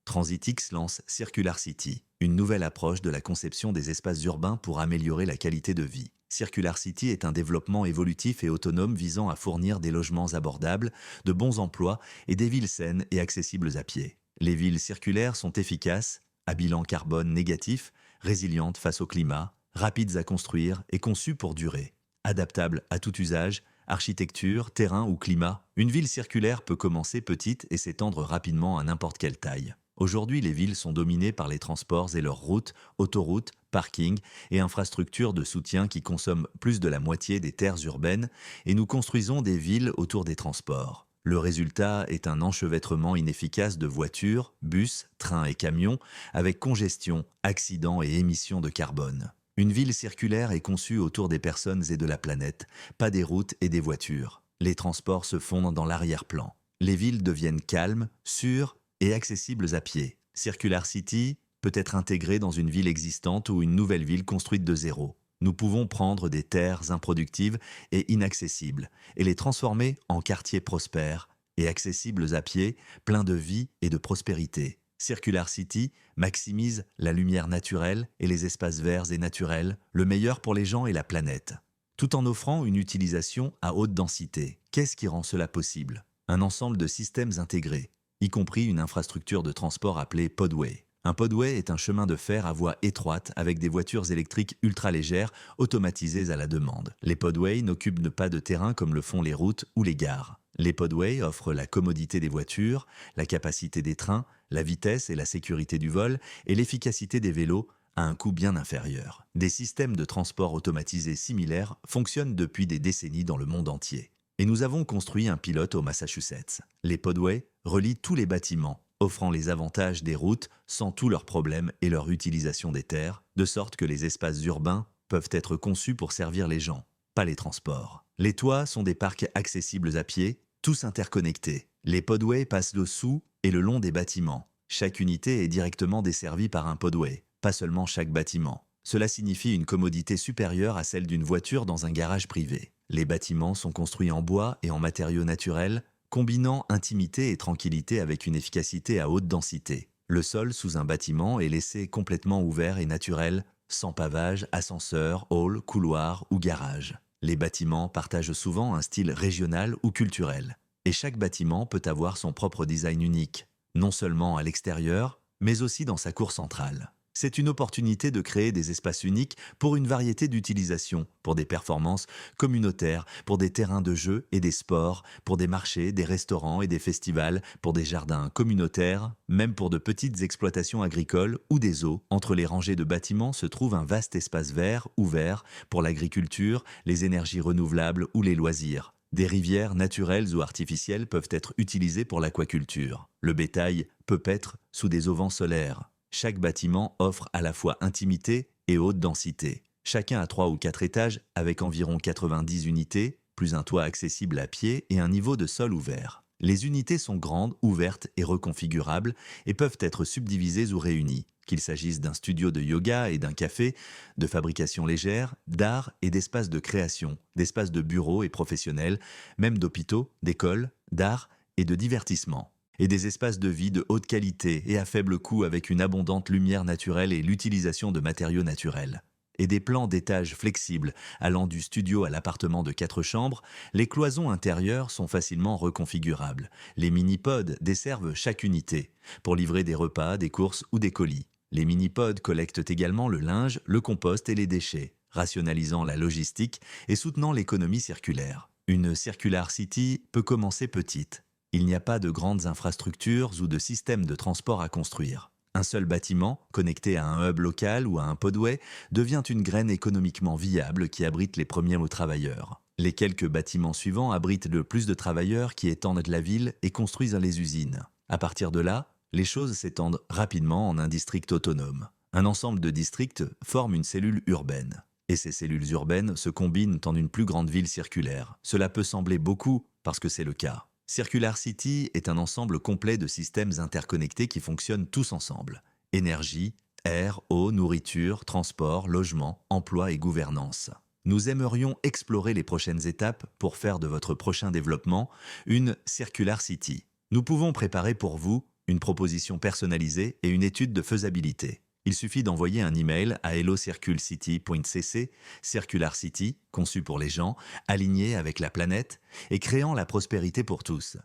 Transitix lance Circular City, une nouvelle approche de la conception des espaces urbains pour améliorer la qualité de vie. Circular City est un développement évolutif et autonome visant à fournir des logements abordables, de bons emplois et des villes saines et accessibles à pied. Les villes circulaires sont efficaces, à bilan carbone négatif, résilientes face au climat, rapides à construire et conçues pour durer. Adaptables à tout usage, architecture, terrain ou climat, une ville circulaire peut commencer petite et s'étendre rapidement à n'importe quelle taille. Aujourd'hui, les villes sont dominées par les transports et leurs routes, autoroutes, parkings et infrastructures de soutien qui consomment plus de la moitié des terres urbaines et nous construisons des villes autour des transports. Le résultat est un enchevêtrement inefficace de voitures, bus, trains et camions avec congestion, accidents et émissions de carbone. Une ville circulaire est conçue autour des personnes et de la planète, pas des routes et des voitures. Les transports se fondent dans l'arrière-plan. Les villes deviennent calmes, sûres et accessibles à pied. Circular City peut être intégrée dans une ville existante ou une nouvelle ville construite de zéro. Nous pouvons prendre des terres improductives et inaccessibles et les transformer en quartiers prospères et accessibles à pied, pleins de vie et de prospérité. Circular City maximise la lumière naturelle et les espaces verts et naturels, le meilleur pour les gens et la planète, tout en offrant une utilisation à haute densité. Qu'est-ce qui rend cela possible? Un ensemble de systèmes intégrés, y compris une infrastructure de transport appelée Podway. Un podway est un chemin de fer à voie étroite avec des voitures électriques ultra légères automatisées à la demande. Les podways n'occupent pas de terrain comme le font les routes ou les gares. Les podways offrent la commodité des voitures, la capacité des trains, la vitesse et la sécurité du vol et l'efficacité des vélos à un coût bien inférieur. Des systèmes de transport automatisés similaires fonctionnent depuis des décennies dans le monde entier. Et nous avons construit un pilote au Massachusetts. Les podways relient tous les bâtiments, offrant les avantages des routes sans tous leurs problèmes et leur utilisation des terres, de sorte que les espaces urbains peuvent être conçus pour servir les gens, pas les transports. Les toits sont des parcs accessibles à pied, tous interconnectés. Les podways passent dessous et le long des bâtiments. Chaque unité est directement desservie par un podway, pas seulement chaque bâtiment. Cela signifie une commodité supérieure à celle d'une voiture dans un garage privé. Les bâtiments sont construits en bois et en matériaux naturels, combinant intimité et tranquillité avec une efficacité à haute densité. Le sol sous un bâtiment est laissé complètement ouvert et naturel, sans pavage, ascenseur, hall, couloir ou garage. Les bâtiments partagent souvent un style régional ou culturel. Et chaque bâtiment peut avoir son propre design unique, non seulement à l'extérieur, mais aussi dans sa cour centrale. C'est une opportunité de créer des espaces uniques pour une variété d'utilisations, pour des performances communautaires, pour des terrains de jeu et des sports, pour des marchés, des restaurants et des festivals, pour des jardins communautaires, même pour de petites exploitations agricoles ou des eaux. Entre les rangées de bâtiments se trouve un vaste espace vert ouvert pour l'agriculture, les énergies renouvelables ou les loisirs. Des rivières naturelles ou artificielles peuvent être utilisées pour l'aquaculture. Le bétail peut paître sous des auvents solaires. Chaque bâtiment offre à la fois intimité et haute densité. Chacun a 3 ou 4 étages avec environ 90 unités, plus un toit accessible à pied et un niveau de sol ouvert. Les unités sont grandes, ouvertes et reconfigurables et peuvent être subdivisées ou réunies, qu'il s'agisse d'un studio de yoga et d'un café, de fabrication légère, d'art et d'espaces de création, d'espaces de bureaux et professionnels, même d'hôpitaux, d'écoles, d'art et de divertissement. Et des espaces de vie de haute qualité et à faible coût avec une abondante lumière naturelle et l'utilisation de matériaux naturels. Et des plans d'étages flexibles allant du studio à l'appartement de 4 chambres, les cloisons intérieures sont facilement reconfigurables. Les mini-pods desservent chaque unité pour livrer des repas, des courses ou des colis. Les mini-pods collectent également le linge, le compost et les déchets, rationalisant la logistique et soutenant l'économie circulaire. Une Circular City peut commencer petite. Il n'y a pas de grandes infrastructures ou de systèmes de transport à construire. Un seul bâtiment, connecté à un hub local ou à un podway, devient une graine économiquement viable qui abrite les premiers travailleurs. Les quelques bâtiments suivants abritent le plus de travailleurs qui étendent la ville et construisent les usines. À partir de là, les choses s'étendent rapidement en un district autonome. Un ensemble de districts forme une cellule urbaine. Et ces cellules urbaines se combinent en une plus grande ville circulaire. Cela peut sembler beaucoup parce que c'est le cas. Circular City est un ensemble complet de systèmes interconnectés qui fonctionnent tous ensemble. Énergie, air, eau, nourriture, transport, logement, emploi et gouvernance. Nous aimerions explorer les prochaines étapes pour faire de votre prochain développement une Circular City. Nous pouvons préparer pour vous une proposition personnalisée et une étude de faisabilité. Il suffit d'envoyer un email à hellocirculcity.cc, Circular City, conçu pour les gens, aligné avec la planète et créant la prospérité pour tous.